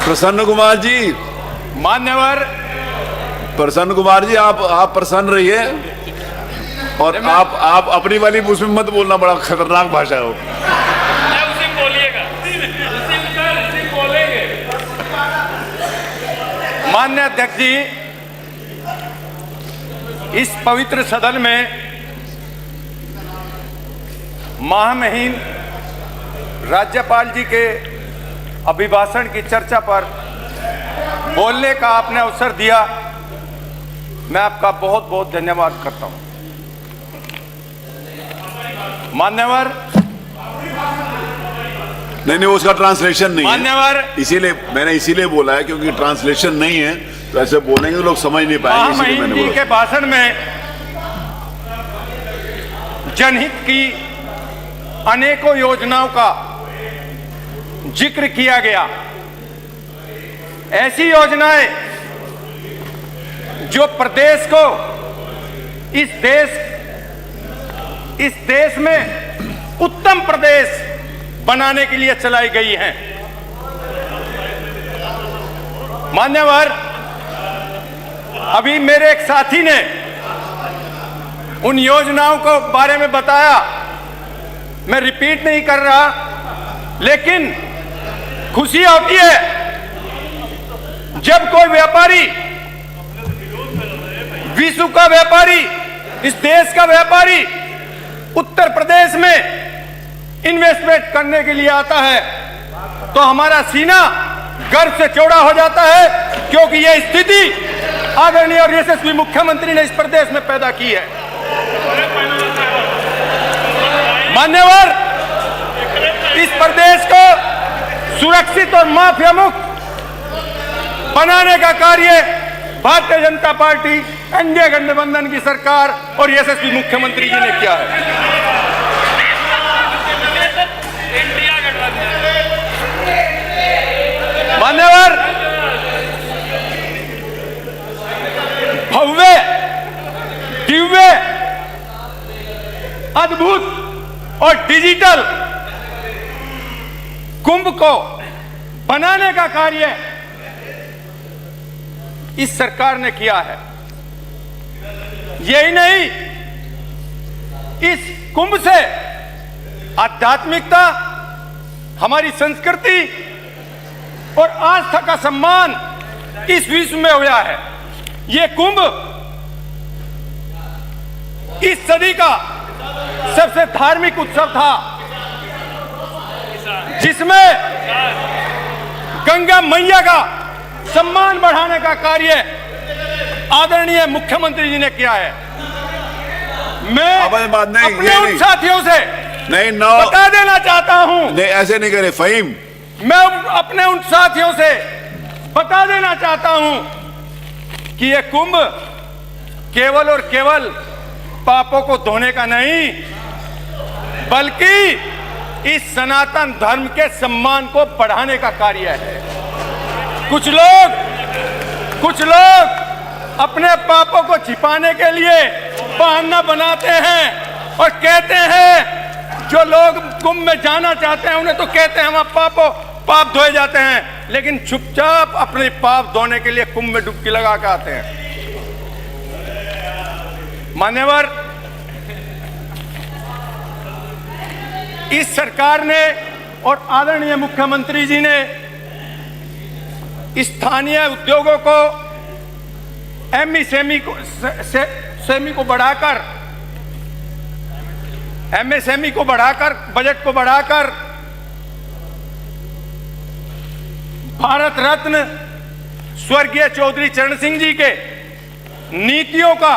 प्रसन्न कुमार जी, मान्यवर प्रसन्न कुमार जी, आप प्रसन्न रहिए और आप अपनी वाली उसमें मत बोलना, बड़ा खतरनाक भाषा हो। उसी बोलिएगा, उसी बोलेंगे। मान्य अध्यक्ष जी, इस पवित्र सदन में महामहिम राज्यपाल जी के अभिभाषण की चर्चा पर बोलने का आपने अवसर दिया, मैं आपका बहुत बहुत धन्यवाद करता हूं। मान्यवर, नहीं, उसका ट्रांसलेशन नहीं मान्यवर, है, इसीलिए बोला है, क्योंकि ट्रांसलेशन नहीं है तो ऐसे बोलेंगे तो लोग समझ नहीं पाएंगे, इसीलिए मैंने बोला। के भाषण में जनहित की अनेकों योजनाओं का जिक्र किया गया। ऐसी योजनाएं जो प्रदेश को इस देश में उत्तम प्रदेश बनाने के लिए चलाई गई हैं। मान्यवर, अभी मेरे एक साथी ने उन योजनाओं को बारे में बताया, मैं रिपीट नहीं कर रहा, लेकिन खुशी होती है जब कोई व्यापारी, विश्व का व्यापारी, इस देश का व्यापारी उत्तर प्रदेश में इन्वेस्टमेंट करने के लिए आता है तो हमारा सीना गर्व से चौड़ा हो जाता है, क्योंकि यह स्थिति आदरणीय और यशस्वी मुख्यमंत्री ने इस प्रदेश में पैदा की है। मान्यवर, इस प्रदेश को सुरक्षित और माफिया मुक्त बनाने का कार्य भारतीय जनता पार्टी, एनडीए गठबंधन की सरकार और यशस्वी मुख्यमंत्री जी ने किया है। मान्यवर, भव्य, दिव्य, अद्भुत और डिजिटल कुंभ को बनाने का कार्य इस सरकार ने किया है। यही नहीं, इस कुंभ से आध्यात्मिकता, हमारी संस्कृति और आस्था का सम्मान इस विश्व में हुआ है। ये कुंभ इस सदी का सबसे धार्मिक उत्सव था, जिसमें गंगा मैया का सम्मान बढ़ाने का कार्य आदरणीय मुख्यमंत्री जी ने किया है। मैं अपने उन साथियों से बता देना चाहता हूं, नहीं, ऐसे नहीं करे फहीम, मैं अपने उन साथियों से बता देना चाहता हूं कि यह कुंभ केवल और केवल पापों को धोने का नहीं, बल्कि इस सनातन धर्म के सम्मान को बढ़ाने का कार्य है। कुछ लोग अपने पापों को छिपाने के लिए बहाना बनाते हैं और कहते हैं, जो लोग कुंभ में जाना चाहते हैं उन्हें तो कहते हैं हम पाप धोए जाते हैं, लेकिन चुपचाप अपने पाप धोने के लिए कुंभ में डुबकी लगा के आते हैं। मान्यवर, इस सरकार ने और आदरणीय मुख्यमंत्री जी ने स्थानीय उद्योगों को, एमएसएमई को बढ़ाकर, बजट को बढ़ाकर भारत रत्न स्वर्गीय चौधरी चरण सिंह जी के नीतियों का,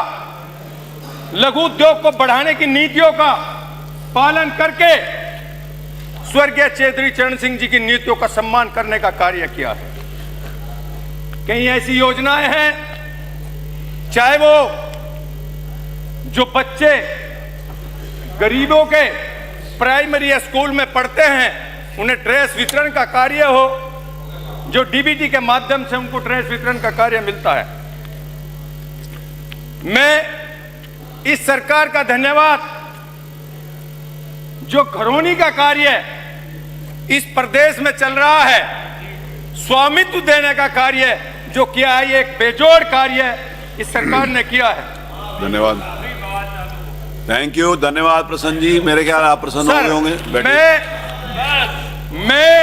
लघु उद्योग को बढ़ाने की नीतियों का पालन करके स्वर्गीय चौधरी चरण सिंह जी की नीतियों का सम्मान करने का कार्य किया है। कई ऐसी योजनाएं हैं, चाहे वो जो बच्चे गरीबों के प्राइमरी स्कूल में पढ़ते हैं उन्हें ड्रेस वितरण का कार्य हो, जो डीबीटी के माध्यम से उनको ड्रेस वितरण का कार्य मिलता है। मैं इस सरकार का धन्यवाद, जो घरौनी का कार्य इस प्रदेश में चल रहा है, स्वामित्व देने का कार्य जो किया है, ये एक बेजोड़ कार्य इस सरकार ने किया है। धन्यवाद, थैंक यू, धन्यवाद प्रसन्न जी। मेरे ख्याल आप प्रसन्न हो गए होंगे। मैं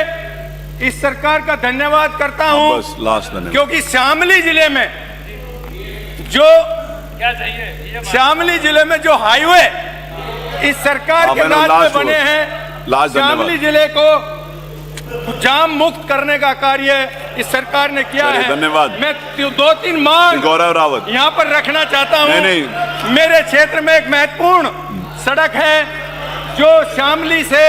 इस सरकार का धन्यवाद करता हूं, बस लास्ट धन्यवाद। क्योंकि शामली जिले में जो शामली जिले में जो हाईवे इस सरकार के राज में बने हैं, शामली जिले को जाम मुक्त करने का कार्य इस सरकार ने किया है। धन्यवाद। मैं 2-3 मांग गौरव रावत यहाँ पर रखना चाहता हूँ। नहीं। मेरे क्षेत्र में एक महत्वपूर्ण सड़क है जो शामली से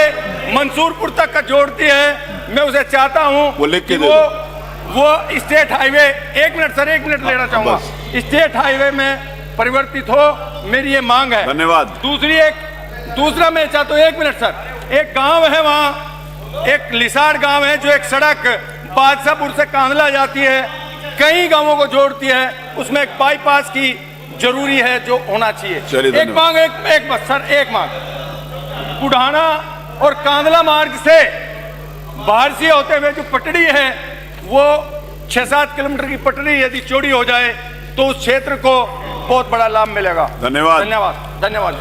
मंसूरपुर तक का जोड़ती है। मैं उसे चाहता हूँ वो लिख के कि दे वो state highway, 1 minute sir, 1 minute लेना चाहूंगा, स्टेट हाईवे में परिवर्तित हो, मेरी ये मांग है। धन्यवाद। दूसरा मैं चाहता हूँ, 1 मिनट सर, एक गांव है वहाँ, एक लिसाड़ गांव है जो एक सड़क बादशाहपुर से कांदला जाती है, कई गांवों को जोड़ती है, उसमें एक बाईपास की जरूरी है जो होना चाहिए। एक मांग, एक बस सर, एक मांग, बुढ़ाना और कांदला मार्ग से बाहर से होते हुए जो पटड़ी है, वो 6-7 किलोमीटर की पटड़ी यदि चौड़ी हो जाए तो उस क्षेत्र को बहुत बड़ा लाभ मिलेगा। धन्यवाद। धन्यवाद, धन्यवाद।